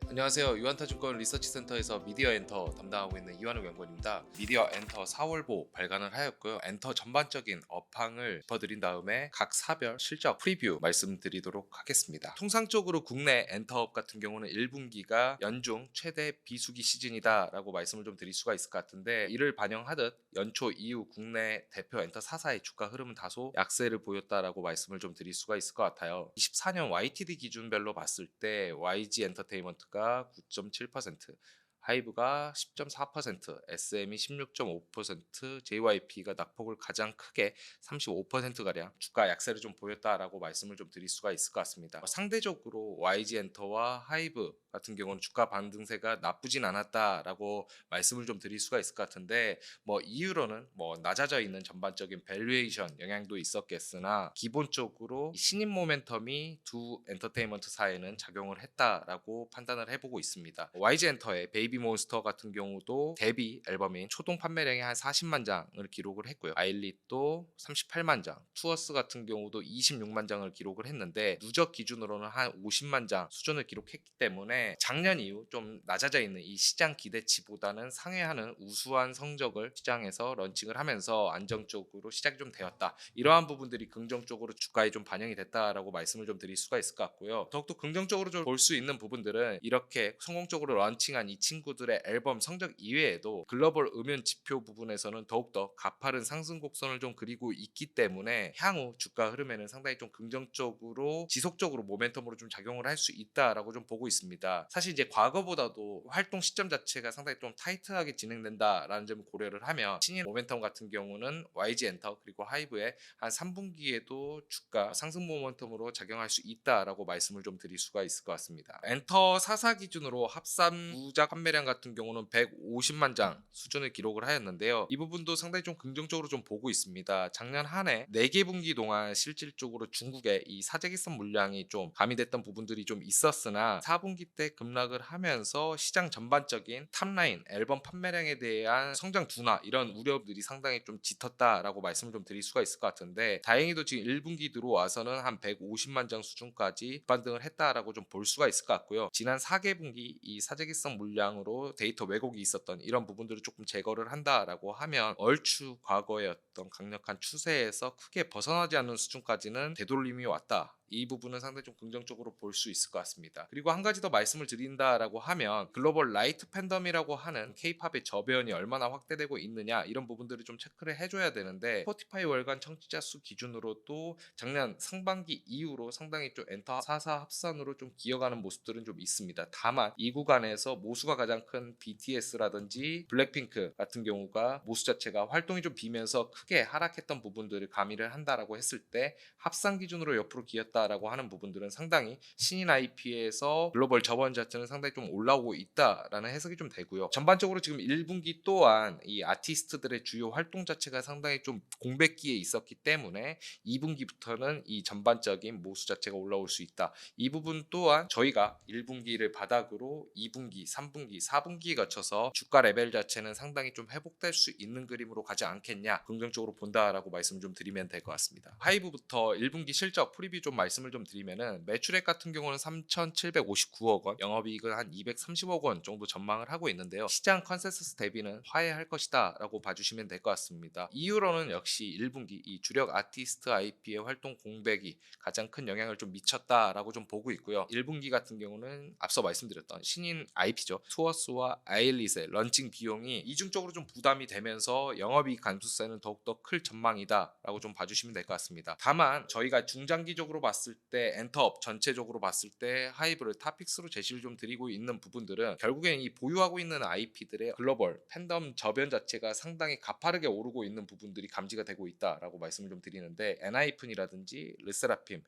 안녕하세요. 유한타증권 리서치센터에서 미디어 엔터 담당하고 있는 이완욱 연구원입니다. 미디어 엔터 4월보 발간을 하였고요. 엔터 전반적인 업황을 짚어드린 다음에 각 사별 실적 프리뷰 말씀드리도록 하겠습니다. 통상적으로 국내 엔터업 같은 경우는 1분기가 연중 최대 비수기 시즌이다 라고 말씀을 좀 드릴 수가 있을 것 같은데, 이를 반영하듯 연초 이후 국내 대표 엔터 4사의 주가 흐름은 다소 약세를 보였다라고 말씀을 좀 드릴 수가 있을 것 같아요. 24년 YTD 기준별로 봤을 때 YG 엔터테인먼트가 9.7%, 하이브가 10.4%, SM이 16.5%, JYP가 낙폭을 가장 크게 35%가량 주가 약세를 좀 보였다라고 말씀을 좀 드릴 수가 있을 것 같습니다. 상대적으로 YG 엔터와 하이브 같은 경우는 주가 반등세가 나쁘진 않았다라고 말씀을 좀 드릴 수가 있을 것 같은데, 이유로는 낮아져 있는 전반적인 밸류에이션 영향도 있었겠으나 기본적으로 신인 모멘텀이 두 엔터테인먼트 사이에는 작용을 했다라고 판단을 해보고 있습니다. YG 엔터의 베이비 몬스터 같은 경우도 데뷔 앨범인 초동 판매량이 한 40만 장을 기록을 했고요. 아일릿도 38만 장, 투어스 같은 경우도 26만 장을 기록을 했는데 누적 기준으로는 한 50만 장 수준을 기록했기 때문에 작년 이후 좀 낮아져 있는 이 시장 기대치보다는 상회하는 우수한 성적을 시장에서 런칭을 하면서 안정적으로 시작이 좀 되었다. 이러한 부분들이 긍정적으로 주가에 좀 반영이 됐다라고 말씀을 좀 드릴 수가 있을 것 같고요. 더욱더 긍정적으로 좀 볼 수 있는 부분들은 이렇게 성공적으로 런칭한 이 친구들의 앨범 성적 이외에도 글로벌 음연 지표 부분에서는 더욱더 가파른 상승 곡선을 좀 그리고 있기 때문에 향후 주가 흐름에는 상당히 좀 긍정적으로 지속적으로 모멘텀으로 좀 작용을 할 수 있다라고 좀 보고 있습니다. 사실 이제 과거보다도 활동 시점 자체가 상당히 좀 타이트하게 진행된다라는 점을 고려를 하면 신인 모멘텀 같은 경우는 YG 엔터 그리고 하이브의 한 3분기에도 주가 상승 모멘텀으로 작용할 수 있다라고 말씀을 좀 드릴 수가 있을 것 같습니다. 엔터 4사 기준으로 합산 무작 판매량 같은 경우는 150만 장 수준을 기록을 하였는데요. 이 부분도 상당히 좀 긍정적으로 좀 보고 있습니다. 작년 한 해 4개 분기 동안 실질적으로 중국의 이 사재기성 물량이 좀 가미됐던 부분들이 좀 있었으나 4분기 때 급락을 하면서 시장 전반적인 탑라인 앨범 판매량에 대한 성장 둔화 이런 우려들이 상당히 좀 짙었다라고 말씀을 좀 드릴 수가 있을 것 같은데, 다행히도 지금 1분기 들어와서는 한 150만 장 수준까지 반등을 했다라고 좀 볼 수가 있을 것 같고요. 지난 4개 분기 이 사재기성 물량으로 데이터 왜곡이 있었던 이런 부분들을 조금 제거를 한다라고 하면 얼추 과거의 어떤 강력한 추세에서 크게 벗어나지 않는 수준까지는 되돌림이 왔다. 이 부분은 상당히 좀 긍정적으로 볼 수 있을 것 같습니다. 그리고 한 가지 더 말씀을 드린다라고 하면 글로벌 라이트 팬덤이라고 하는 K-팝의 저변이 얼마나 확대되고 있느냐 이런 부분들을 좀 체크를 해줘야 되는데, 스포티파이 월간 청취자 수 기준으로도 작년 상반기 이후로 상당히 좀 엔터 4사 합산으로 좀 기어가는 모습들은 좀 있습니다. 다만 이 구간에서 모수가 가장 큰 BTS라든지 블랙핑크 같은 경우가 모수 자체가 활동이 좀 비면서 크게 하락했던 부분들을 가미를 한다라고 했을 때 합산 기준으로 옆으로 기었다라고 하는 부분들은 상당히 신인 IP에서 글로벌 저번 자체는 상당히 좀 올라오고 있다라는 해석이 좀 되고요. 전반적으로 지금 1분기 또한 이 아티스트들의 주요 활동 자체가 상당히 좀 공백기에 있었기 때문에 2분기부터는 이 전반적인 모수 자체가 올라올 수 있다. 이 부분 또한 저희가 1분기를 바닥으로 2분기, 3분기, 4분기에 거쳐서 주가 레벨 자체는 상당히 좀 회복될 수 있는 그림으로 가지 않겠냐 긍정적으로 본다라고 말씀 좀 드리면 될 것 같습니다. 하이브부터 1분기 실적 프리뷰 좀 말씀을 좀 드리면은 매출액 같은 경우는 3,759억 원, 영업이익은 한 230억 원 정도 전망을 하고 있는데요. 시장 컨센서스 대비는 화해할 것이다라고 봐주시면 될 것 같습니다. 이유로는 역시 1분기 이 주력 아티스트 IP의 활동 공백이 가장 큰 영향을 좀 미쳤다라고 좀 보고 있고요. 1분기 같은 경우는 앞서 말씀드렸던 신인 IP죠. 투어스와 아일릿의 런칭 비용이 이중적으로 좀 부담이 되면서 영업이익 감소세는 더욱더 클 전망이다라고 좀 봐주시면 될 것 같습니다. 다만 저희가 중장기적으로 봤을 때 엔터업 전체적으로 봤을 때 하이브를 탑픽스로 제시를 좀 드리고 있는 부분들은 결국엔 이 보유하고 있는 IP들의 글로벌 팬덤 저변 자체가 상당히 가파르게 오르고 있는 부분들이 감지가 되고 있다라고 말씀을 좀 드리는데, 엔하이픈이라든지 르세라핌,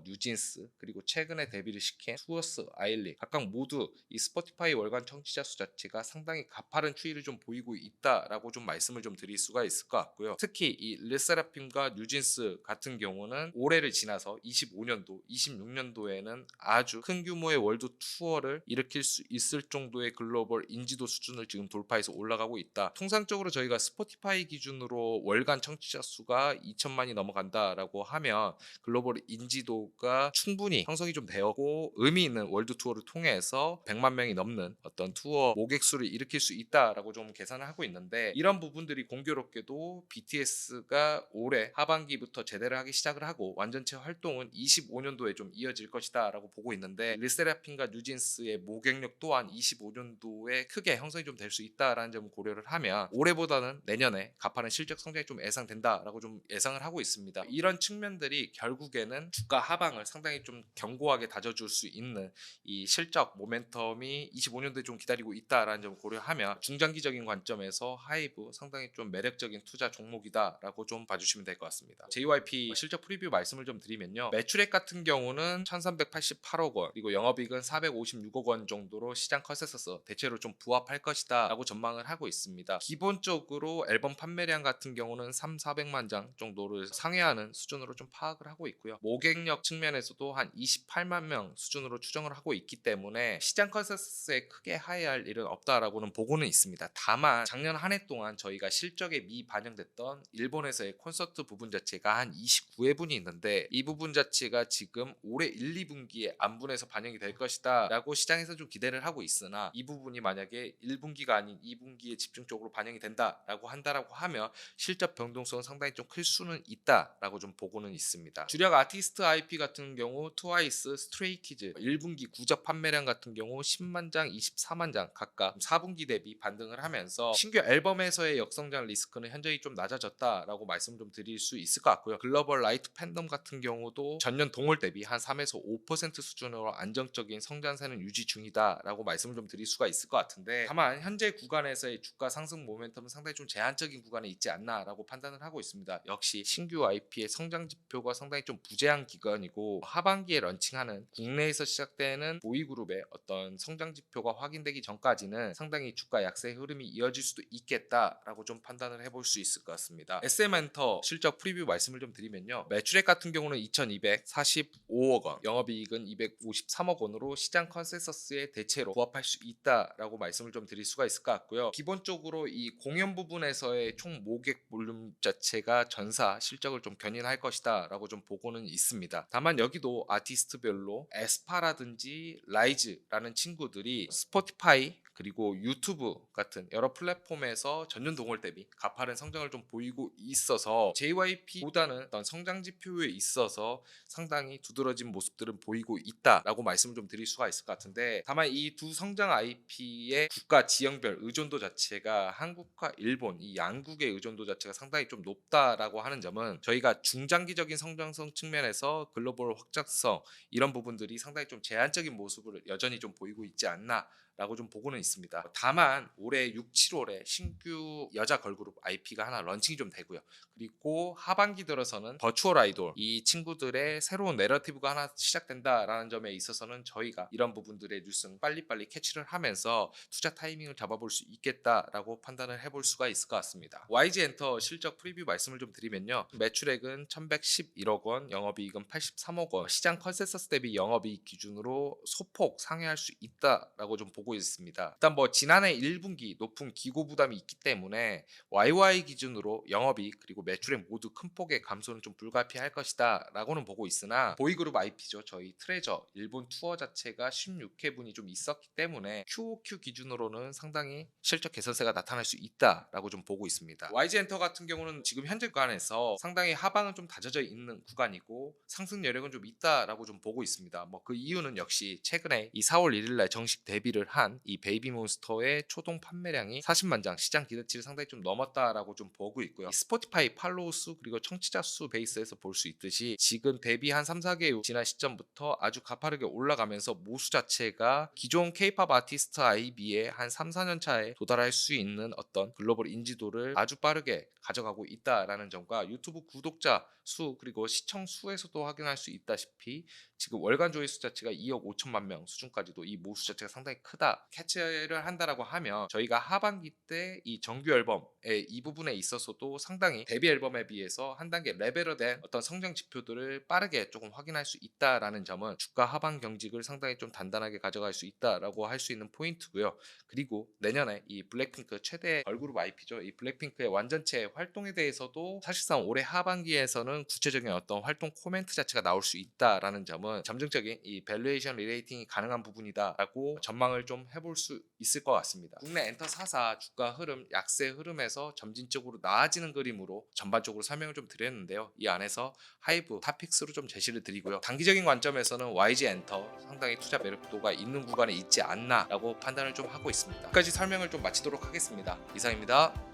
뉴진스 그리고 최근에 데뷔를 시킨 투어스, 아일릿 각각 모두 이 스포티파이 월간 청취자 수 자체가 상당히 가파른 추이를 좀 보이고 있다라고 좀 말씀을 좀 드릴 수가 있을 것 같고요. 특히 이 르세라핌과 뉴진스 같은 경우는 올해를 지나서 25년도, 26년도에는 아주 큰 규모의 월드 투어를 일으킬 수 있을 정도의 글로벌 인지도 수준을 지금 돌파해서 올라가고 있다. 통상적으로 저희가 스포티파이 기준으로 월간 청취자 수가 2천만이 넘어간다라고 하면 글로벌 인지도가 충분히 형성이 좀 되었고 의미 있는 월드 투어를 통해서 100만 명이 넘는 어떤 투어 모객 수를 일으킬 수 있다라고 좀 계산을 하고 있는데, 이런 부분들이 공교롭게도 BTS가 올해 하반기부터 제대로 하기 시작을 하고 완전체 활동은 25년도에 좀 이어질 것이다 라고 보고 있는데, 르세라핌과 뉴진스의 모객력 또한 25년도에 크게 형성이 좀 될 수 있다라는 점을 고려를 하면 올해보다는 내년에 가파른 실적 성장이 좀 예상된다라고 좀 예상을 하고 있습니다. 이런 측면들이 결국에는 주가 하방을 상당히 좀 견고하게 다져줄 수 있는 이 실적 모멘텀이 25년도에 좀 기다리고 있다라는 점을 고려하면 중장기적인 관점에서 하이브 상당히 좀 매력적인 투자 종목이다라고 좀 봐주시면 될 것 같습니다. JYP 실적 프리뷰 말씀을 좀 드리면요, 매출액 같은 경우는 1388억 원, 그리고 영업이익은 456억 원 정도로 시장 컨센서스 대체로 좀 부합할 것이다 라고 전망을 하고 있습니다. 기본적으로 앨범 판매량 같은 경우는 400만 장 정도를 상회하는 수준으로 좀 파악을 하고 있고요, 모객력 측면에서도 한 28만 명 수준으로 추정을 하고 있기 때문에 시장 컨센서스에 크게 하회할 일은 없다라고는 보고는 있습니다. 다만 작년 한 해 동안 저희가 실적에 미반영됐던 일본에서의 콘서트 부분 자체가 한 29회분이 있는데, 이 부분 자체가 지금 올해 1, 2분기에 안분해서 반영이 될 것이다 라고 시장에서 좀 기대를 하고 있으나, 이 부분이 만약에 1분기가 아닌 2분기에 집중적으로 반영이 된다라고 한다라고 하면 실적 변동성은 상당히 좀 클 수는 있다라고 좀 보고는 있습니다. 주력 아티스트 IP 같은 경우 트와이스, 스트레이키즈 1분기 구적 판매량 같은 경우 10만 장, 24만 장 각각 4분기 대비 반등을 하면서 신규 앨범에서의 역성장 리스크는 현저히 좀 낮아졌다라고 말씀 좀 드릴 수 있을 것 같고요. 글로벌 라이트 팬덤 같은 경우도 전년 동월 대비 한 3에서 5% 수준으로 안정적인 성장세는 유지 중이다라고 말씀을 좀 드릴 수가 있을 것 같은데, 다만 현재 구간에서의 주가 상승 모멘텀은 상당히 좀 제한적인 구간에 있지 않나라고 판단을 하고 있습니다. 역시 신규 IP의 성장 지표가 상당히 좀 부재한 기간이고, 하반기에 런칭하는 국내에서 시작되는 보이그룹의 어떤 성장 지표가 확인되기 전까지는 상당히 주가 약세 흐름이 이어질 수도 있겠다라고 좀 판단을 해볼 수 있을 것 같습니다. SM엔터 실적 프리뷰 말씀을 좀 드리면요, 매출액 같은 경우는 2245억 원, 영업이익은 253억 원으로 시장 컨센서스의 대체로 부합할 수 있다라고 말씀을 좀 드릴 수가 있을 것 같고요. 기본적으로 이 공연 부분에서의 총 모객 볼륨 자체가 전사 실적을 좀 견인할 것이다 라고 좀 보고는 있습니다. 다만 여기도 아티스트별로 에스파라든지 라이즈라는 친구들이 스포티파이 그리고 유튜브 같은 여러 플랫폼에서 전년 동월 대비 가파른 성장을 좀 보이고 있어서 JYP보다는 어떤 성장 지표에 있어서 상당히 두드러진 모습들은 보이고 있다라고 말씀을 좀 드릴 수가 있을 것 같은데, 다만 이 두 성장 IP의 국가 지형별 의존도 자체가 한국과 일본 이 양국의 의존도 자체가 상당히 좀 높다라고 하는 점은 저희가 중장기적인 성장성 측면에서 글로벌 확장성 이런 부분들이 상당히 좀 제한적인 모습을 여전히 좀 보이고 있지 않나 라고 좀 보고는 있습니다. 다만 올해 6, 7월에 신규 여자 걸그룹 IP가 하나 런칭이 좀 되고요, 그리고 하반기 들어서는 버추얼 아이돌 이 친구들의 새로운 내러티브가 하나 시작된다라는 점에 있어서는 저희가 이런 부분들의 뉴스는 빨리빨리 캐치를 하면서 투자 타이밍을 잡아볼 수 있겠다라고 판단을 해볼 수가 있을 것 같습니다. YG엔터 실적 프리뷰 말씀을 좀 드리면요, 매출액은 1111억 원, 영업이익은 83억 원, 시장 컨센서스 대비 영업이익 기준으로 소폭 상회할 수 있다라고 좀 보고 있습니다. 일단 뭐 지난해 1분기 높은 기고 부담이 있기 때문에 YY 기준으로 영업이익 그리고 매출액 모두 큰 폭의 감소는 좀 불가피할 것이다 라고는 보고 있으나, 보이그룹 IP죠, 저희 트레저 일본 투어 자체가 16회분이 좀 있었기 때문에 QOQ 기준으로는 상당히 실적 개선세가 나타날 수 있다라고 좀 보고 있습니다. YG엔터 같은 경우는 지금 현재 구간에서 상당히 하방은 좀 다져져 있는 구간이고 상승 여력은 좀 있다라고 좀 보고 있습니다. 뭐 그 이유는 역시 최근에 이 4월 1일날 정식 데뷔를 한 이 베이비몬스터의 초동 판매량이 40만 장, 시장 기대치를 상당히 좀 넘었다라고 좀 보고 있고요. 이 스포티파이 팔로우 수 그리고 청취자 수 베이스에서 볼 수 있듯이 지금 데뷔 한 3, 4개월 지난 시점부터 아주 가파르게 올라가면서 모수 자체가 기존 K-팝 아티스트 IB의 한 3, 4년 차에 도달할 수 있는 어떤 글로벌 인지도를 아주 빠르게 가져가고 있다라는 점과 유튜브 구독자 수 그리고 시청 수에서도 확인할 수 있다시피 지금 월간 조회수 자체가 2억 5천만 명 수준까지도 이 모수 자체가 상당히 크다. 캐치를 한다라고 하면 저희가 하반기 때 이 정규 앨범의 이 부분에 있어서도 상당히 데뷔 앨범에 비해서 한 단계 레벨화된 어떤 성장 지표들을 빠르게 조금 확인할 수 있다라는 점은 주가 하반 경직을 상당히 좀 단단하게 가져갈 수 있다라고 할 수 있는 포인트고요. 그리고 내년에 이 블랙핑크 최대 걸그룹 IP죠. 이 블랙핑크의 완전체 활동에 대해서도 사실상 올해 하반기에서는 구체적인 어떤 활동 코멘트 자체가 나올 수 있다라는 점은 점증적인 이 밸류에이션 리레이팅이 가능한 부분이다라고 전망을 좀 해볼 수 있을 것 같습니다. 국내 엔터 4사 주가 흐름, 약세 흐름에서 점진적으로 나아지는 그림으로 전반적으로 설명을 좀 드렸는데요. 이 안에서 하이브 탑픽스로 좀 제시를 드리고요. 단기적인 관점에서는 YG 엔터 상당히 투자 매력도가 있는 구간에 있지 않나라고 판단을 좀 하고 있습니다. 여기까지 설명을 좀 마치도록 하겠습니다. 이상입니다.